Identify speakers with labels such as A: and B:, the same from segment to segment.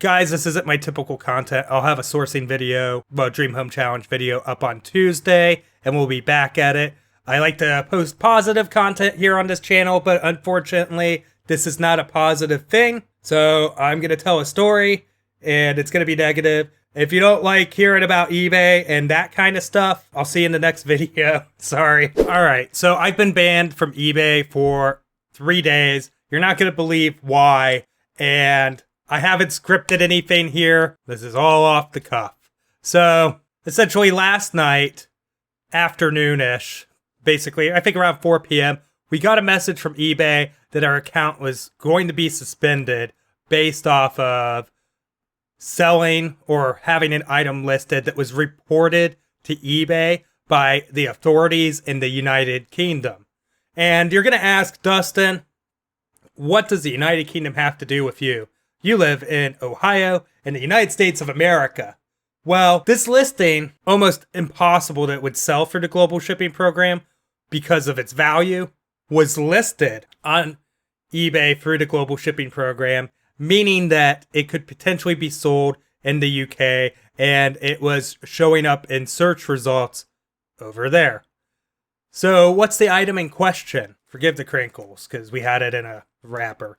A: Guys, this isn't my typical content. I'll have a sourcing video, Dream Home Challenge video up on Tuesday, and we'll be back at it. I like to post positive content here on this channel, but unfortunately, this is not a positive thing. So I'm going to tell a story, and it's going to be negative. If you don't like hearing about eBay and that kind of stuff, I'll see you in the next video. Sorry. All right, so I've been banned from eBay for 3 days. You're not going to believe why, and I haven't scripted anything here. This is all off the cuff. So, essentially last night, afternoonish, basically, I think around 4 p.m., we got a message from eBay that our account was going to be suspended based off of selling or having an item listed that was reported to eBay by the authorities in the United Kingdom. And you're going to ask, Dustin, what does the United Kingdom have to do with you? You live in Ohio in the United States of America. Well, this listing, almost impossible that it would sell for the global shipping program because of its value, was listed on eBay through the global shipping program, meaning that it could potentially be sold in the UK, and it was showing up in search results over there. So what's the item in question? Forgive the crinkles, because we had it in a wrapper.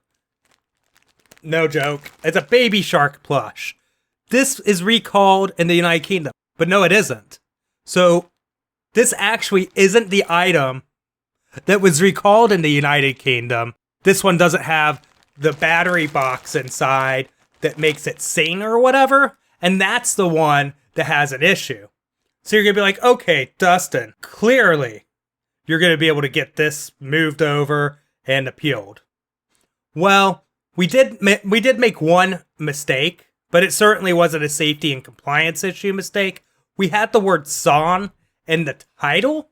A: No joke. It's a baby shark plush. This is recalled in the United Kingdom, but no, it isn't. So this actually isn't the item that was recalled in the United Kingdom. This one doesn't have the battery box inside that makes it sing or whatever, and that's the one that has an issue. So you're going to be like, okay, Dustin, clearly you're going to be able to get this moved over and appealed. Well, we did make one mistake, but it certainly wasn't a safety and compliance issue mistake. We had the word "son" in the title,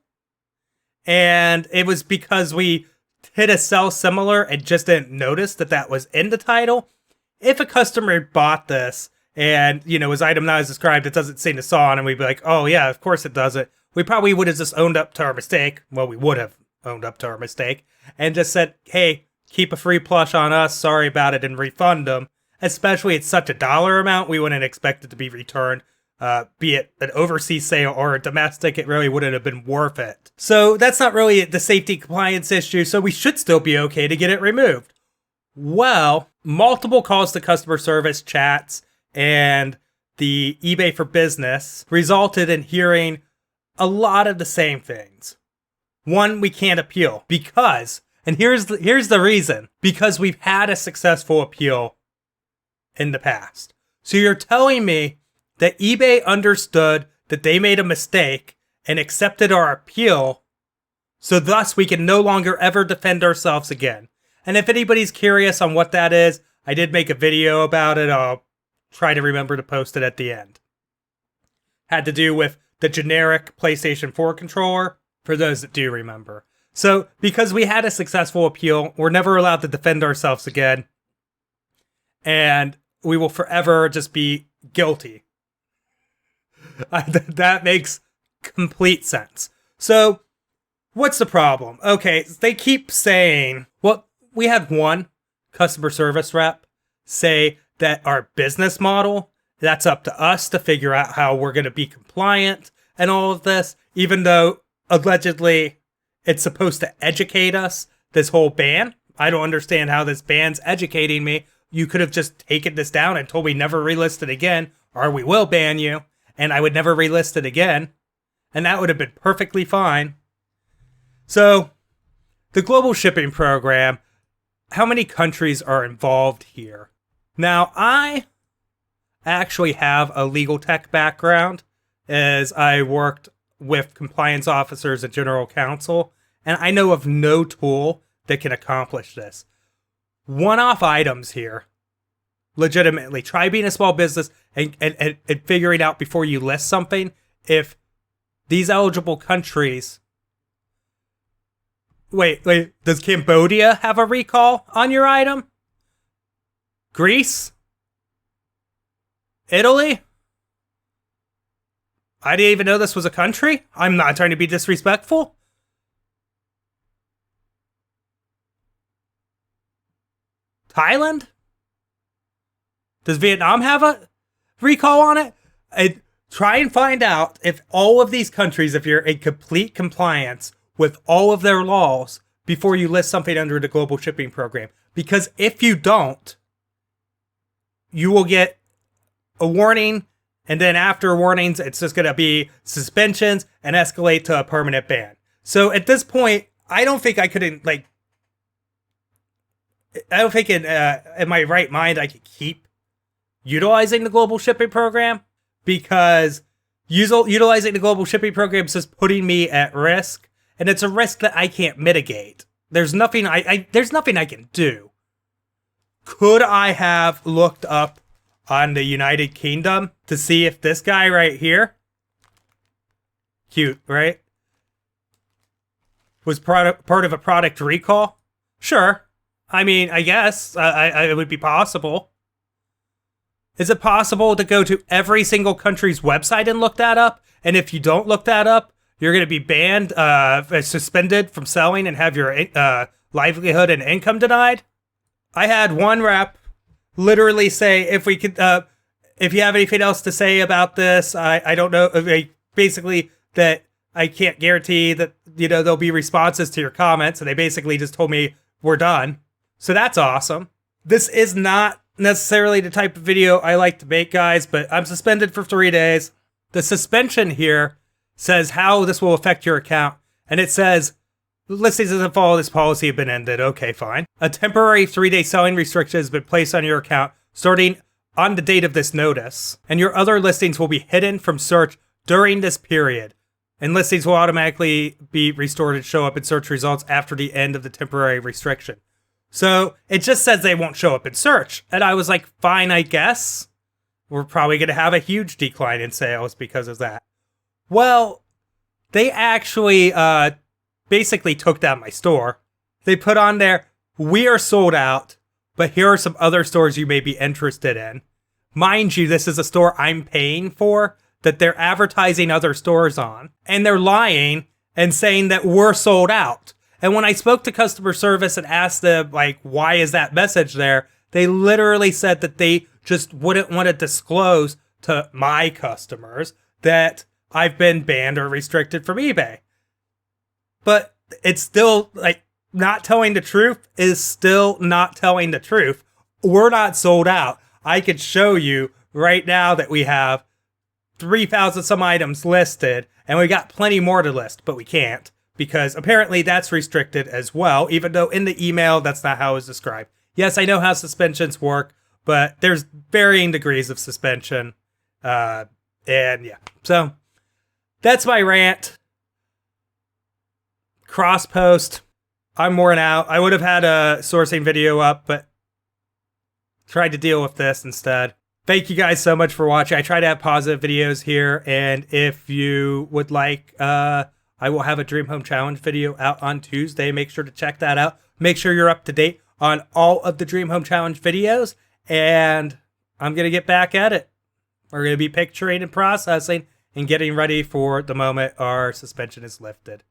A: and it was because we hit a sell similar and just didn't notice that that was in the title. If a customer bought this and, was item not as described, it doesn't say the "son," and we'd be like, oh yeah, of course it doesn't. We probably would have just owned up to our mistake. Well, we would have owned up to our mistake and just said, hey, keep a free plush on us, sorry about it, and refund them. Especially it's such a dollar amount, we wouldn't expect it to be returned. Be it an overseas sale or a domestic, it really wouldn't have been worth it. So that's not really the safety compliance issue, so we should still be okay to get it removed. Well, multiple calls to customer service chats and the eBay for Business resulted in hearing a lot of the same things. One, we can't appeal because, and here's the reason, because we've had a successful appeal in the past. So you're telling me that eBay understood that they made a mistake and accepted our appeal, so thus we can no longer ever defend ourselves again. And if anybody's curious on what that is, I did make a video about it. I'll try to remember to post it at the end. Had to do with the generic PlayStation 4 controller, for those that do remember. So, because we had a successful appeal, we're never allowed to defend ourselves again. And we will forever just be guilty. That makes complete sense. So, what's the problem? Okay, they keep saying, well, we had one customer service rep say that our business model, that's up to us to figure out how we're going to be compliant and all of this, even though allegedly it's supposed to educate us, this whole ban. I don't understand how this ban's educating me. You could have just taken this down and told me never relist it again, or we will ban you, and I would never relist it again. And that would have been perfectly fine. So, the global shipping program, how many countries are involved here? Now, I actually have a legal tech background, as I worked with compliance officers and general counsel, and I know of no tool that can accomplish this. One-off items here, legitimately. Try being a small business and figuring out before you list something if these eligible countries... Wait, does Cambodia have a recall on your item? Greece? Italy? I didn't even know this was a country. I'm not trying to be disrespectful. Thailand? Does Vietnam have a recall on it? Try and find out if all of these countries, if you're in complete compliance with all of their laws before you list something under the global shipping program. Because if you don't, you will get a warning, and then after warnings, it's just going to be suspensions and escalate to a permanent ban. So at this point, I don't think I couldn't, like, I don't think in my right mind I could keep utilizing the global shipping program, because utilizing the global shipping program is just putting me at risk, and it's a risk that I can't mitigate. There's nothing there's nothing I can do. Could I have looked up on the United Kingdom to see if this guy right here, cute, right, was part of a product recall? Sure. I mean, I guess it would be possible. Is it possible to go to every single country's website and look that up? And if you don't look that up, you're going to be banned, suspended from selling, and have your livelihood and income denied? I had one rep literally say, if we could, if you have anything else to say about this, I don't know, basically that I can't guarantee that, there'll be responses to your comments. And they basically just told me, we're done. So that's awesome. This is not necessarily the type of video I like to make, guys, but I'm suspended for 3 days. The suspension here says how this will affect your account. And it says, listings that follow this policy have been ended. Okay, fine. A temporary 3-day selling restriction has been placed on your account starting on the date of this notice. And your other listings will be hidden from search during this period. And listings will automatically be restored and show up in search results after the end of the temporary restriction. So it just says they won't show up in search. And I was like, fine, I guess. We're probably going to have a huge decline in sales because of that. Well, they actually basically took down my store. They put on there, we are sold out, but here are some other stores you may be interested in. Mind you, this is a store I'm paying for that they're advertising other stores on. And they're lying and saying that we're sold out. And when I spoke to customer service and asked them, like, why is that message there? They literally said that they just wouldn't want to disclose to my customers that I've been banned or restricted from eBay. But it's still, like, not telling the truth is still not telling the truth. We're not sold out. I could show you right now that we have 3,000 some items listed, and we got plenty more to list, but we can't, because apparently that's restricted as well, even though in the email, that's not how it was described. Yes, I know how suspensions work, but there's varying degrees of suspension. And yeah, so that's my rant. Cross post. I'm worn out. I would have had a sourcing video up, but tried to deal with this instead. Thank you guys so much for watching. I try to have positive videos here, and if you would like, I will have a Dream Home Challenge video out on Tuesday. Make sure to check that out. Make sure you're up to date on all of the Dream Home Challenge videos, and I'm going to get back at it. We're going to be picturing and processing and getting ready for the moment our suspension is lifted.